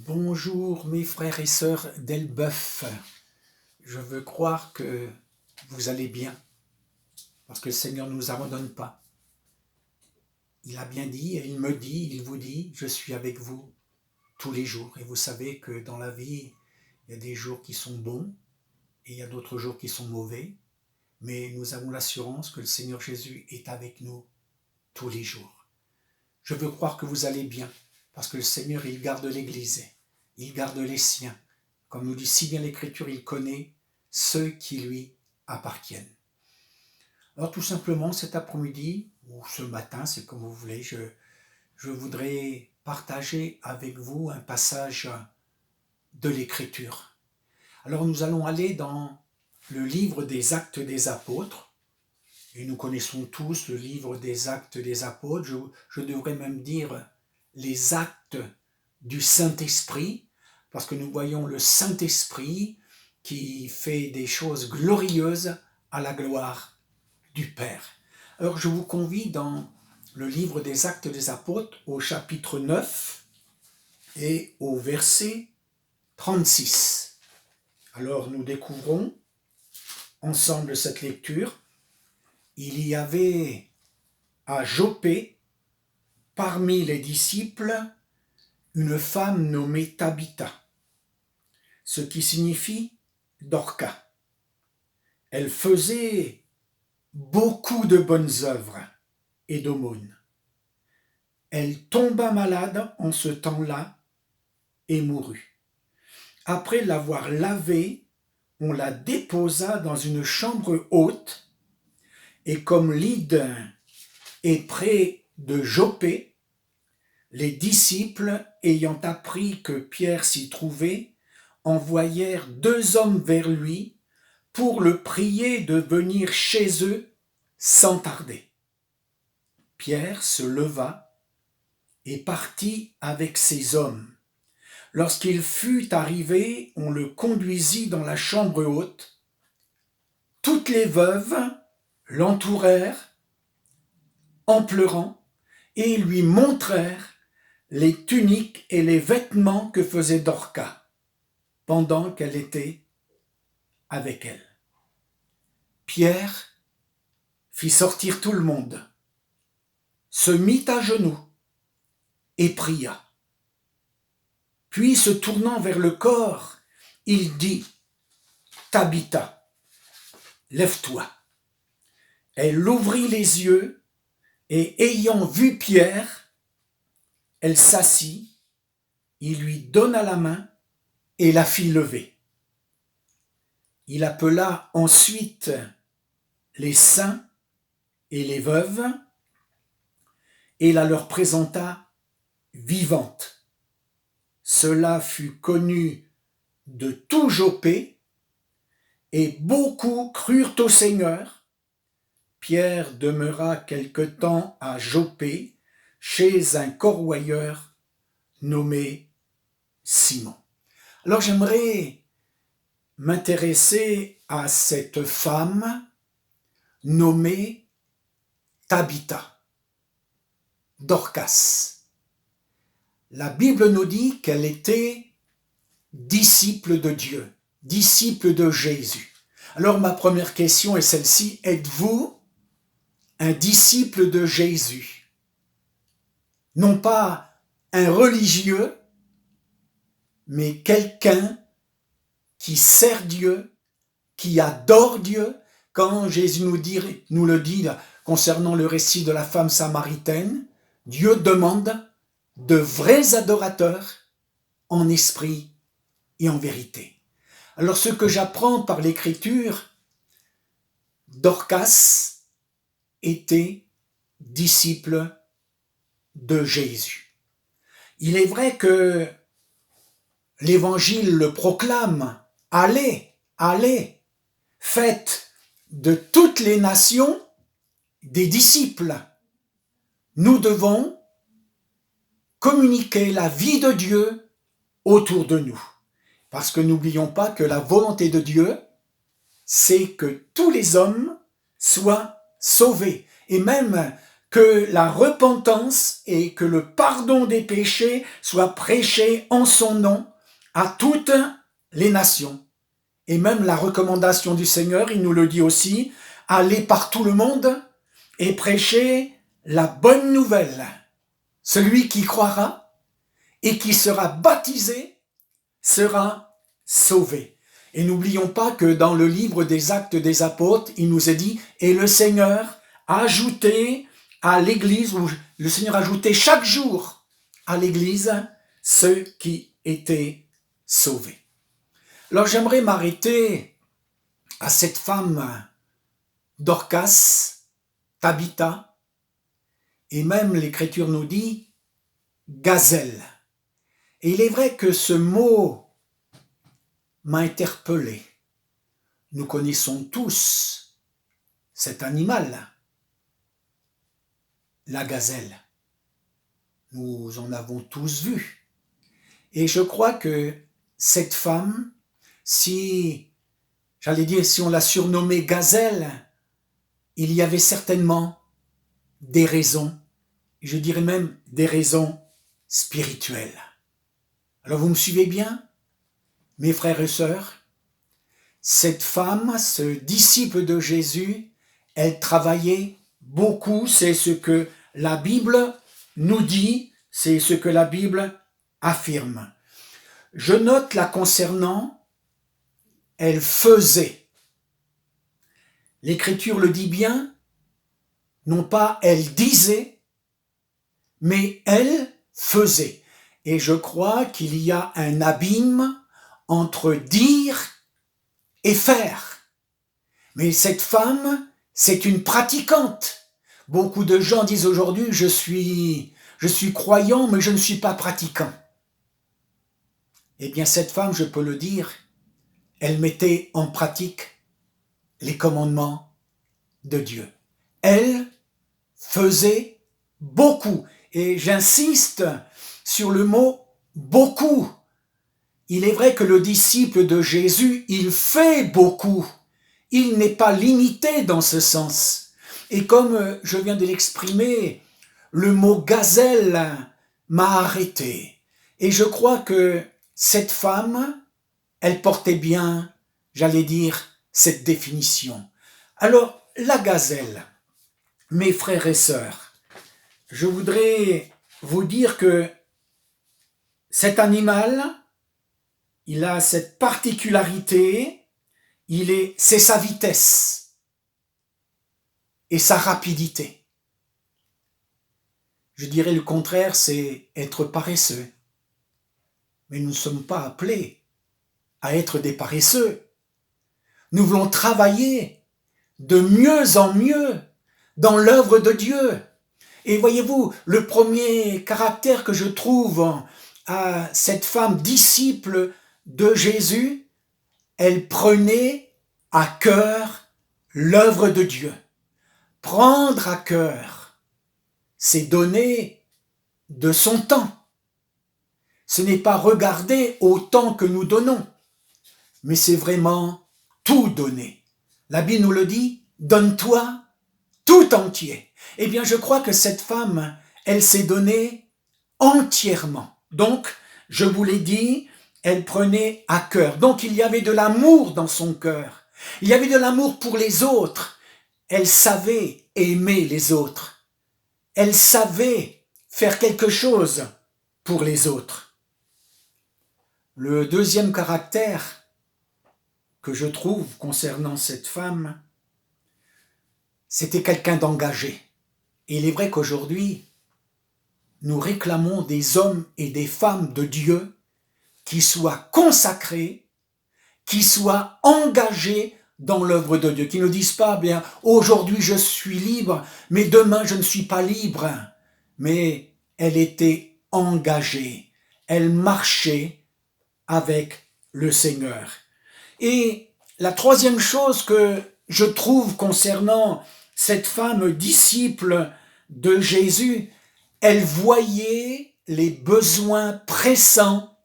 Bonjour mes frères et sœurs d'Elbeuf. Je veux croire que vous allez bien, parce que le Seigneur ne nous abandonne pas. Il a bien dit, et il me dit, il vous dit, je suis avec vous tous les jours. Et vous savez que dans la vie, il y a des jours qui sont bons, et il y a d'autres jours qui sont mauvais, mais nous avons l'assurance que le Seigneur Jésus est avec nous tous les jours. Je veux croire que vous allez bien, parce que le Seigneur, il garde l'Église, il garde les siens. Comme nous dit si bien l'Écriture, il connaît ceux qui lui appartiennent. Alors tout simplement, cet après-midi, ou ce matin, c'est comme vous voulez, je voudrais partager avec vous un passage de l'Écriture. Alors nous allons aller dans le livre des Actes des Apôtres, et nous connaissons tous le livre des Actes des Apôtres, je devrais même dire les actes du Saint-Esprit, parce que nous voyons le Saint-Esprit qui fait des choses glorieuses à la gloire du Père. Alors je vous convie dans le livre des Actes des Apôtres au chapitre 9 et au verset 36. Alors nous découvrons ensemble cette lecture. Il y avait à Joppé, parmi les disciples, une femme nommée Tabitha, ce qui signifie Dorcas. Elle faisait beaucoup de bonnes œuvres et d'aumônes. Elle tomba malade en ce temps-là et mourut. Après l'avoir lavée, on la déposa dans une chambre haute, et comme Lyde est près de Joppé, les disciples, ayant appris que Pierre s'y trouvait, envoyèrent 2 hommes vers lui pour le prier de venir chez eux sans tarder. Pierre se leva et partit avec ces hommes. Lorsqu'il fut arrivé, on le conduisit dans la chambre haute. Toutes les veuves l'entourèrent en pleurant et lui montrèrent les tuniques et les vêtements que faisait Dorcas pendant qu'elle était avec elle. Pierre fit sortir tout le monde, se mit à genoux et pria. Puis, se tournant vers le corps, il dit « Tabitha, lève-toi ». Elle ouvrit les yeux et ayant vu Pierre, elle s'assit, il lui donna la main et la fit lever. Il appela ensuite les saints et les veuves et la leur présenta vivante. Cela fut connu de tout Joppé et beaucoup crurent au Seigneur. Pierre demeura quelque temps à Joppé chez un corroyeur nommé Simon. Alors j'aimerais m'intéresser à cette femme nommée Tabitha, Dorcas. La Bible nous dit qu'elle était disciple de Dieu, disciple de Jésus. Alors ma première question est celle-ci, êtes-vous un disciple de Jésus? Non pas un religieux, mais quelqu'un qui sert Dieu, qui adore Dieu. Quand Jésus nous le dit concernant le récit de la femme samaritaine, Dieu demande de vrais adorateurs en esprit et en vérité. Alors ce que j'apprends par l'Écriture, Dorcas était disciple de Jésus. Il est vrai que l'Évangile le proclame, allez, allez, faites de toutes les nations des disciples. Nous devons communiquer la vie de Dieu autour de nous. Parce que n'oublions pas que la volonté de Dieu, c'est que tous les hommes soient sauvés. Et même que la repentance et que le pardon des péchés soient prêchés en son nom à toutes les nations. Et même la recommandation du Seigneur, il nous le dit aussi, allez par tout le monde et prêcher la bonne nouvelle. Celui qui croira et qui sera baptisé sera sauvé. Et n'oublions pas que dans le livre des Actes des Apôtres, il nous est dit, et le Seigneur a ajouté à l'Église, ou le Seigneur ajoutait chaque jour à l'Église ceux qui étaient sauvés. Alors j'aimerais m'arrêter à cette femme Dorcas, Tabitha, et même l'Écriture nous dit gazelle. Et il est vrai que ce mot m'a interpellé. Nous connaissons tous cet animal, la gazelle. Nous en avons tous vu. Et je crois que cette femme, si on la surnommait gazelle, il y avait certainement des raisons, je dirais même des raisons spirituelles. Alors vous me suivez bien, mes frères et sœurs? Cette femme, ce disciple de Jésus, elle travaillait beaucoup, c'est ce que la Bible nous dit, c'est ce que la Bible affirme. Je note la concernant, elle faisait. L'Écriture le dit bien, non pas elle disait, mais elle faisait. Et je crois qu'il y a un abîme entre dire et faire. Mais cette femme, c'est une pratiquante. Beaucoup de gens disent aujourd'hui, je suis croyant, mais je ne suis pas pratiquant. Eh bien, cette femme, je peux le dire, elle mettait en pratique les commandements de Dieu. Elle faisait beaucoup. Et j'insiste sur le mot beaucoup. Il est vrai que le disciple de Jésus, il fait beaucoup. Il n'est pas limité dans ce sens. Et comme je viens de l'exprimer, le mot gazelle m'a arrêté. Et je crois que cette femme, elle portait bien, j'allais dire, cette définition. Alors, la gazelle, mes frères et sœurs, je voudrais vous dire que cet animal, il a cette particularité, c'est sa vitesse et sa rapidité. Je dirais le contraire, c'est être paresseux. Mais nous ne sommes pas appelés à être des paresseux. Nous voulons travailler de mieux en mieux dans l'œuvre de Dieu. Et voyez-vous, le premier caractère que je trouve à cette femme disciple de Jésus, elle prenait à cœur l'œuvre de Dieu. Prendre à cœur, c'est donner de son temps. Ce n'est pas regarder au temps que nous donnons, mais c'est vraiment tout donner. La Bible nous le dit, donne-toi tout entier. Eh bien, je crois que cette femme, elle s'est donnée entièrement. Donc, je vous l'ai dit, elle prenait à cœur. Donc, il y avait de l'amour dans son cœur. Il y avait de l'amour pour les autres. Elle savait aimer les autres. Elle savait faire quelque chose pour les autres. Le deuxième caractère que je trouve concernant cette femme, c'était quelqu'un d'engagé. Et il est vrai qu'aujourd'hui, nous réclamons des hommes et des femmes de Dieu qui soient consacrés, qui soient engagés dans l'œuvre de Dieu, qui ne disent pas, bien, aujourd'hui je suis libre, mais demain je ne suis pas libre. Mais elle était engagée, elle marchait avec le Seigneur. Et la troisième chose que je trouve concernant cette femme disciple de Jésus, elle voyait les besoins pressants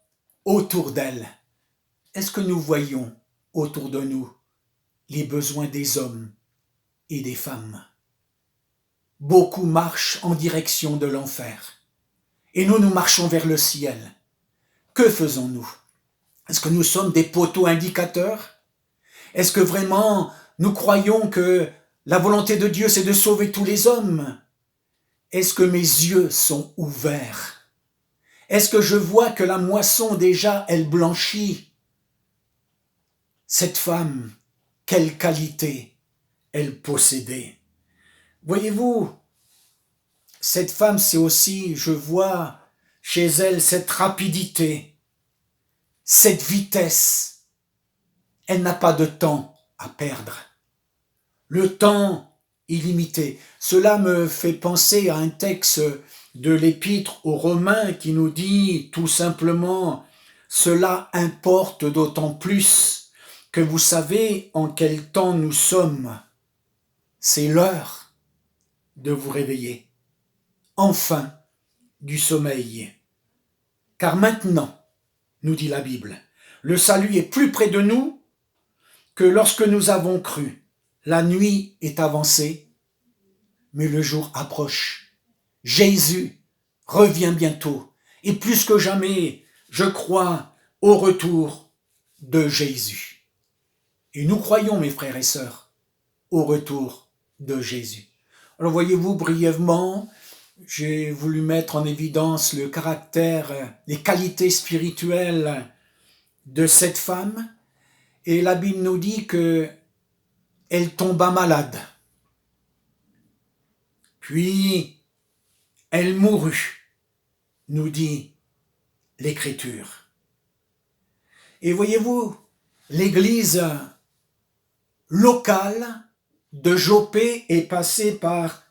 autour d'elle. Est-ce que nous voyons autour de nous les besoins des hommes et des femmes? beaucoup marchent en direction de l'enfer. Et nous marchons vers le ciel. Que faisons-nous? Est-ce que nous sommes des poteaux indicateurs? Est-ce que vraiment nous croyons que la volonté de Dieu, c'est de sauver tous les hommes? Est-ce que mes yeux sont ouverts? Est-ce que je vois que la moisson déjà, elle blanchit? Cette femme, quelle qualité elle possédait. Voyez-vous, cette femme, c'est aussi, je vois chez elle cette rapidité, cette vitesse. Elle n'a pas de temps à perdre. Le temps illimité. Cela me fait penser à un texte de l'Épître aux Romains qui nous dit tout simplement « Cela importe d'autant plus que vous savez en quel temps nous sommes. C'est l'heure de vous réveiller. Enfin, du sommeil. Car maintenant, nous dit la Bible, le salut est plus près de nous que lorsque nous avons cru. La nuit est avancée, mais le jour approche. Jésus revient bientôt. Et plus que jamais, je crois au retour de Jésus. Et nous croyons, mes frères et sœurs, au retour de Jésus. Alors voyez-vous, brièvement, j'ai voulu mettre en évidence le caractère, les qualités spirituelles de cette femme. Et la Bible nous dit que elle tomba malade. Puis, elle mourut, nous dit l'Écriture. Et voyez-vous, l'église locale de Joppé est passée par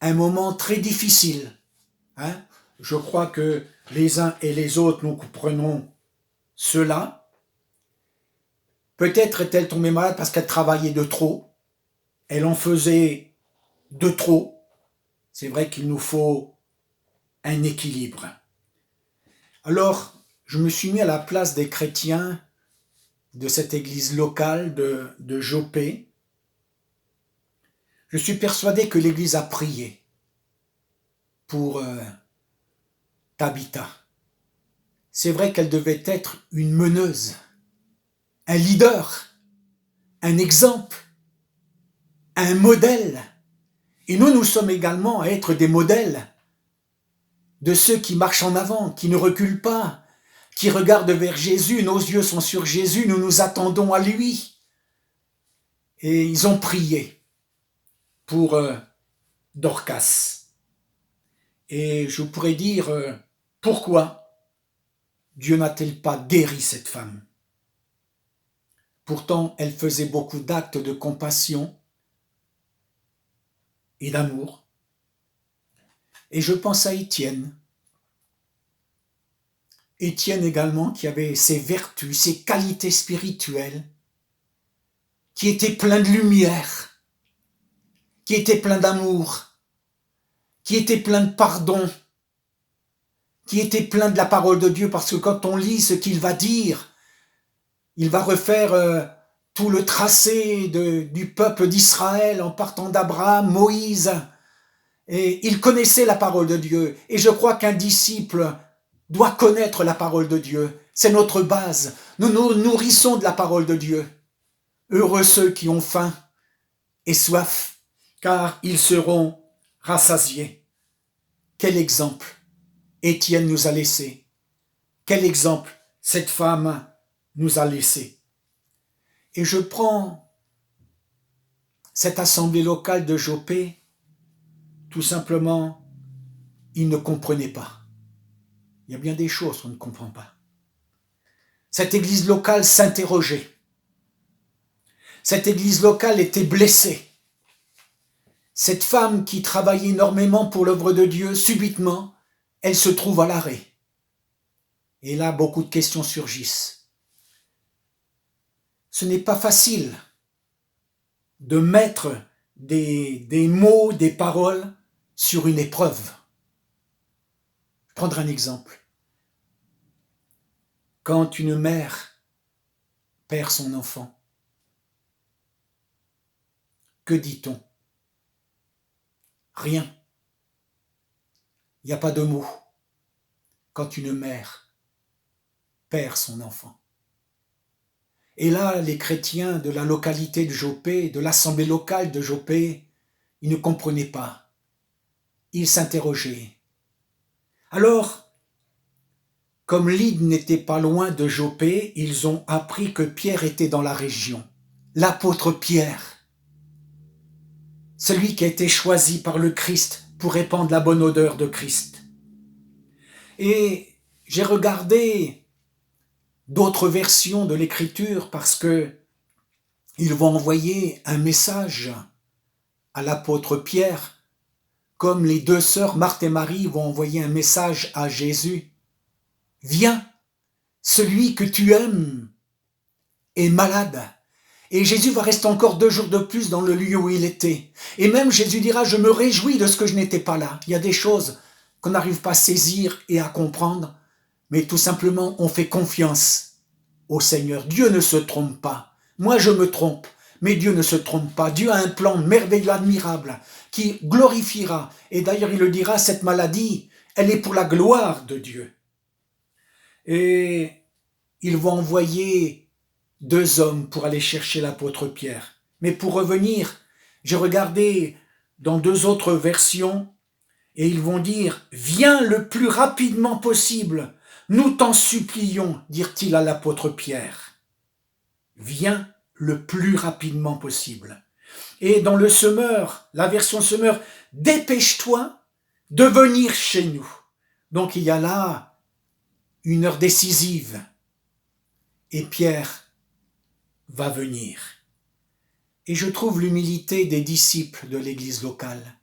un moment très difficile. Je crois que les uns et les autres, nous comprenons cela. Peut-être est-elle tombée malade parce qu'elle travaillait de trop. Elle en faisait de trop. C'est vrai qu'il nous faut un équilibre. Alors, je me suis mis à la place des chrétiens de cette église locale de Joppé. Je suis persuadé que l'église a prié pour Tabitha. C'est vrai qu'elle devait être une meneuse, un leader, un exemple, un modèle. Et nous sommes également à être des modèles de ceux qui marchent en avant, qui ne reculent pas, qui regardent vers Jésus. Nos yeux sont sur Jésus, nous nous attendons à lui. Et ils ont prié pour Dorcas. Et je pourrais dire, pourquoi Dieu n'a-t-il pas guéri cette femme? Pourtant, elle faisait beaucoup d'actes de compassion et d'amour. Et je pense à Étienne. Étienne également, qui avait ses vertus, ses qualités spirituelles, qui était plein de lumière, qui était plein d'amour, qui était plein de pardon, qui était plein de la parole de Dieu, parce que quand on lit ce qu'il va dire, il va refaire tout le tracé du peuple d'Israël en partant d'Abraham, Moïse, et il connaissait la parole de Dieu. Et je crois qu'un disciple doit connaître la parole de Dieu. C'est notre base. Nous nous nourrissons de la parole de Dieu. Heureux ceux qui ont faim et soif, car ils seront rassasiés. Quel exemple Étienne nous a laissé. Quel exemple cette femme nous a laissé. Et je prends cette assemblée locale de Joppé, tout simplement, ils ne comprenaient pas. Il y a bien des choses qu'on ne comprend pas. Cette église locale s'interrogeait. Cette église locale était blessée. Cette femme qui travaillait énormément pour l'œuvre de Dieu, subitement, elle se trouve à l'arrêt. Et là, beaucoup de questions surgissent. Ce n'est pas facile de mettre des mots, des paroles sur une épreuve. Je vais prendre un exemple. Quand une mère perd son enfant, que dit-on? Rien. Il n'y a pas de mots quand une mère perd son enfant. Et là, les chrétiens de la localité de Joppé, de l'assemblée locale de Joppé, ils ne comprenaient pas. Ils s'interrogeaient. Alors, comme Lydde n'était pas loin de Joppé, ils ont appris que Pierre était dans la région. L'apôtre Pierre, celui qui a été choisi par le Christ pour répandre la bonne odeur de Christ. Et j'ai regardé d'autres versions de l'Écriture parce que ils vont envoyer un message à l'apôtre Pierre, comme les deux sœurs Marthe et Marie vont envoyer un message à Jésus. Viens, celui que tu aimes est malade. Et Jésus va rester encore 2 jours de plus dans le lieu où il était. Et même Jésus dira, je me réjouis de ce que je n'étais pas là. Il y a des choses qu'on n'arrive pas à saisir et à comprendre, mais tout simplement on fait confiance au Seigneur. Dieu ne se trompe pas. Moi je me trompe, mais Dieu ne se trompe pas. Dieu a un plan merveilleux, admirable, qui glorifiera. Et d'ailleurs il le dira, cette maladie, elle est pour la gloire de Dieu. Et ils vont envoyer 2 hommes pour aller chercher l'apôtre Pierre. Mais pour revenir, j'ai regardé dans 2 autres versions, et ils vont dire, viens le plus rapidement possible, nous t'en supplions, dirent-ils à l'apôtre Pierre. Viens le plus rapidement possible. Et dans le Semeur, la version Semeur, dépêche-toi de venir chez nous. Donc il y a là une heure décisive. Et Pierre va venir. Et je trouve l'humilité des disciples de l'église locale.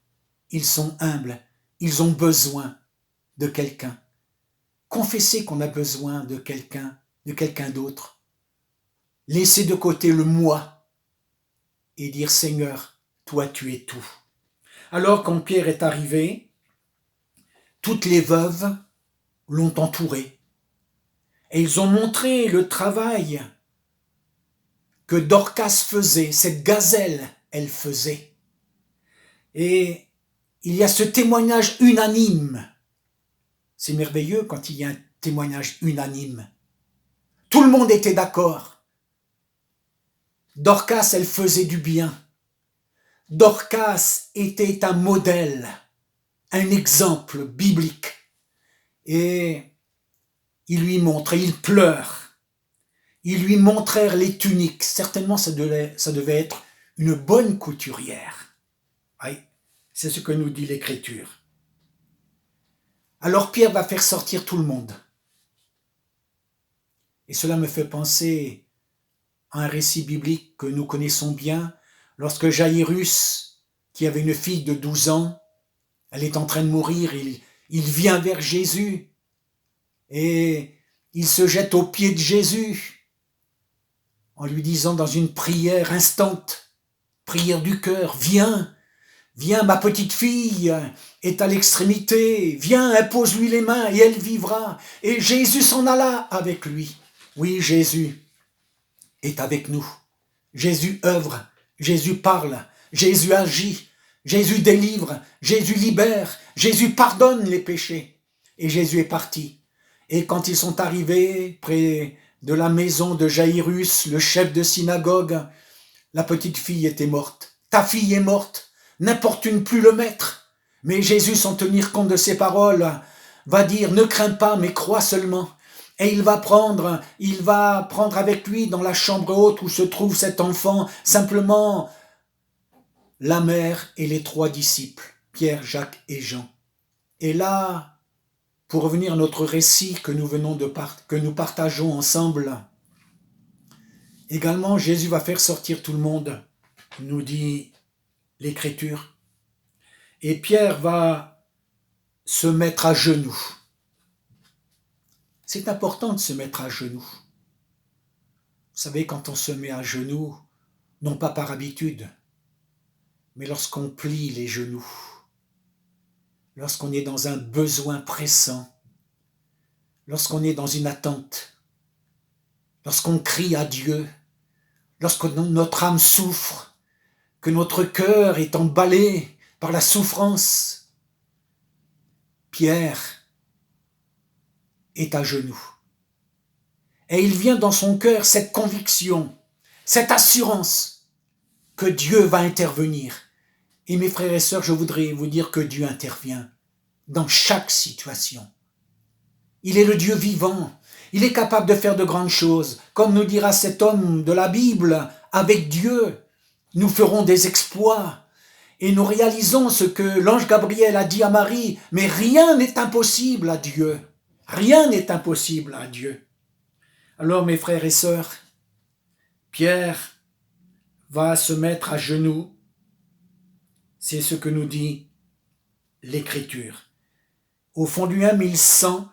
Ils sont humbles, ils ont besoin de quelqu'un. Confesser qu'on a besoin de quelqu'un d'autre. Laisser de côté le moi et dire Seigneur, toi tu es tout. Alors quand Pierre est arrivé, toutes les veuves l'ont entouré. Et ils ont montré le travail que Dorcas faisait, cette gazelle, elle faisait. Et il y a ce témoignage unanime. C'est merveilleux quand il y a un témoignage unanime. Tout le monde était d'accord. Dorcas, elle faisait du bien. Dorcas était un modèle, un exemple biblique. Et il lui montrait, il pleure. Ils lui montrèrent les tuniques. Certainement, ça devait être une bonne couturière. Oui, c'est ce que nous dit l'Écriture. Alors Pierre va faire sortir tout le monde. Et cela me fait penser à un récit biblique que nous connaissons bien, lorsque Jaïrus, qui avait une fille de 12 ans, elle est en train de mourir, il vient vers Jésus et il se jette aux pieds de Jésus en lui disant dans une prière instante, prière du cœur, viens, ma petite fille est à l'extrémité, viens, impose-lui les mains et elle vivra. Et Jésus s'en alla avec lui. Oui, Jésus est avec nous. Jésus œuvre, Jésus parle, Jésus agit, Jésus délivre, Jésus libère, Jésus pardonne les péchés. Et Jésus est parti. Et quand ils sont arrivés près de la maison de Jaïrus, le chef de synagogue, la petite fille était morte. Ta fille est morte, n'importune plus le maître. Mais Jésus, sans tenir compte de ses paroles, va dire, ne crains pas, mais crois seulement. Et il va prendre avec lui dans la chambre haute où se trouve cet enfant, simplement la mère et les 3 disciples, Pierre, Jacques et Jean. Et là, pour revenir à notre récit que nous partageons ensemble, également Jésus va faire sortir tout le monde, nous dit l'Écriture. Et Pierre va se mettre à genoux. C'est important de se mettre à genoux. Vous savez, quand on se met à genoux, non pas par habitude, mais lorsqu'on plie les genoux, lorsqu'on est dans un besoin pressant, lorsqu'on est dans une attente, lorsqu'on crie à Dieu, lorsque notre âme souffre, que notre cœur est emballé par la souffrance, Pierre est à genoux. Et il vient dans son cœur cette conviction, cette assurance que Dieu va intervenir. Et mes frères et sœurs, je voudrais vous dire que Dieu intervient dans chaque situation. Il est le Dieu vivant. Il est capable de faire de grandes choses. Comme nous dira cet homme de la Bible, avec Dieu, nous ferons des exploits. Et nous réalisons ce que l'ange Gabriel a dit à Marie, mais rien n'est impossible à Dieu. Rien n'est impossible à Dieu. Alors mes frères et sœurs, Pierre va se mettre à genoux. C'est ce que nous dit l'Écriture. Au fond de lui-même, il sent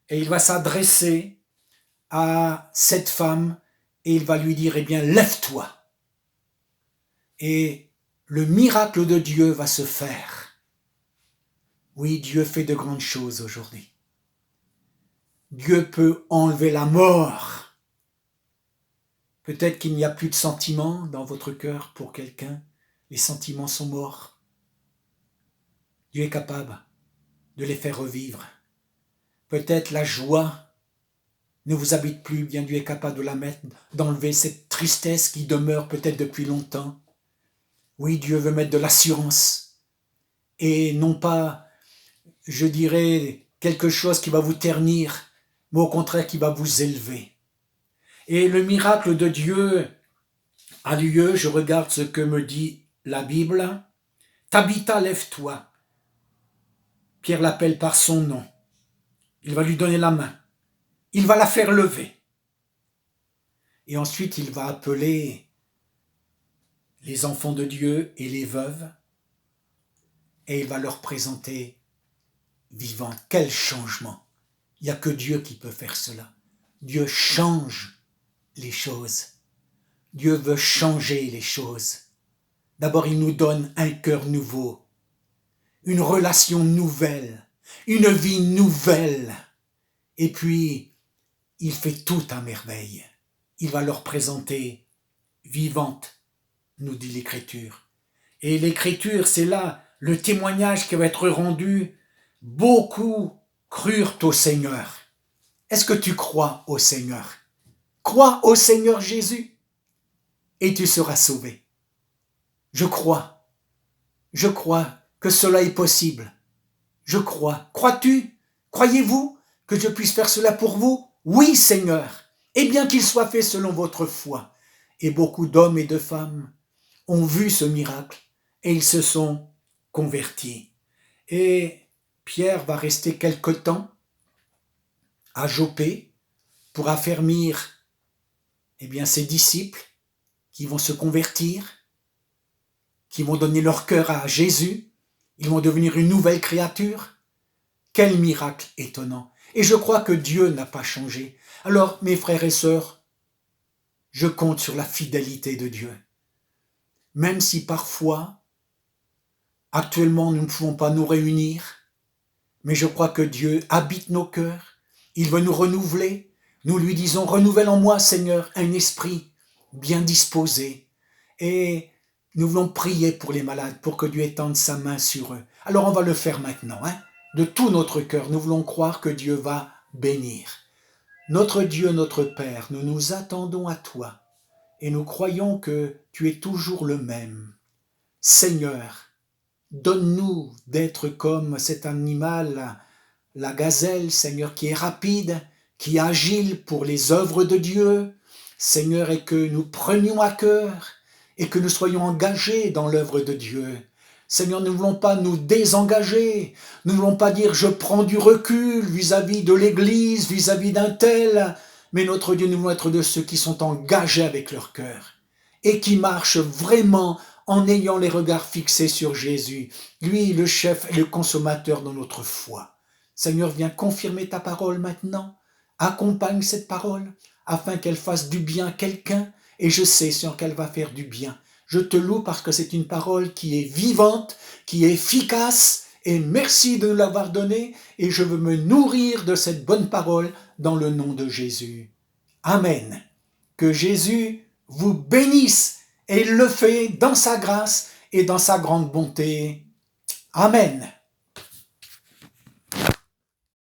et il va s'adresser à cette femme et il va lui dire, eh bien, lève-toi. Et le miracle de Dieu va se faire. Oui, Dieu fait de grandes choses aujourd'hui. Dieu peut enlever la mort. Peut-être qu'il n'y a plus de sentiments dans votre cœur pour quelqu'un. Les sentiments sont morts. Dieu est capable de les faire revivre. Peut-être la joie ne vous habite plus, bien Dieu est capable de la mettre, d'enlever cette tristesse qui demeure peut-être depuis longtemps. Oui, Dieu veut mettre de l'assurance et non pas, je dirais, quelque chose qui va vous ternir, mais au contraire qui va vous élever. Et le miracle de Dieu a lieu, je regarde ce que me dit la Bible. Tabitha, lève-toi. Pierre l'appelle par son nom. Il va lui donner la main. Il va la faire lever. Et ensuite, il va appeler les enfants de Dieu et les veuves. Et il va leur présenter vivant. Quel changement! Il n'y a que Dieu qui peut faire cela. Dieu change les choses. Dieu veut changer les choses. D'abord, il nous donne un cœur nouveau, une relation nouvelle, une vie nouvelle. Et puis, il fait tout à merveille. Il va leur présenter vivante, nous dit l'Écriture. Et l'Écriture, c'est là le témoignage qui va être rendu. Beaucoup crurent au Seigneur. Est-ce que tu crois au Seigneur? Crois au Seigneur Jésus et tu seras sauvé. Je crois que cela est possible. Je crois. Crois-tu? Croyez-vous que je puisse faire cela pour vous? Oui, Seigneur. Et bien qu'il soit fait selon votre foi. Et beaucoup d'hommes et de femmes ont vu ce miracle et ils se sont convertis. Et Pierre va rester quelque temps à Joppé pour affermir ses disciples qui vont se convertir, qui vont donner leur cœur à Jésus, ils vont devenir une nouvelle créature. Quel miracle étonnant! Et je crois que Dieu n'a pas changé. Alors, mes frères et sœurs, je compte sur la fidélité de Dieu. Même si parfois, actuellement, nous ne pouvons pas nous réunir, mais je crois que Dieu habite nos cœurs, il veut nous renouveler. Nous lui disons, renouvelle en moi, Seigneur, un esprit bien disposé. Et nous voulons prier pour les malades, pour que Dieu étende sa main sur eux. Alors on va le faire maintenant, de tout notre cœur. Nous voulons croire que Dieu va bénir. Notre Dieu, notre Père, nous nous attendons à toi et nous croyons que tu es toujours le même. Seigneur, donne-nous d'être comme cet animal, la gazelle, Seigneur, qui est rapide, qui est agile pour les œuvres de Dieu, Seigneur, et que nous prenions à cœur et que nous soyons engagés dans l'œuvre de Dieu. Seigneur, nous ne voulons pas nous désengager, nous ne voulons pas dire je prends du recul vis-à-vis de l'Église, vis-à-vis d'un tel, mais notre Dieu, nous voulons être de ceux qui sont engagés avec leur cœur et qui marchent vraiment en ayant les regards fixés sur Jésus, lui le chef et le consommateur de notre foi. Seigneur, viens confirmer ta parole maintenant, accompagne cette parole afin qu'elle fasse du bien à quelqu'un et je sais, Seigneur, qu'elle va faire du bien. Je te loue parce que c'est une parole qui est vivante, qui est efficace et merci de nous l'avoir donnée et je veux me nourrir de cette bonne parole dans le nom de Jésus. Amen. Que Jésus vous bénisse et il le fait dans sa grâce et dans sa grande bonté. Amen.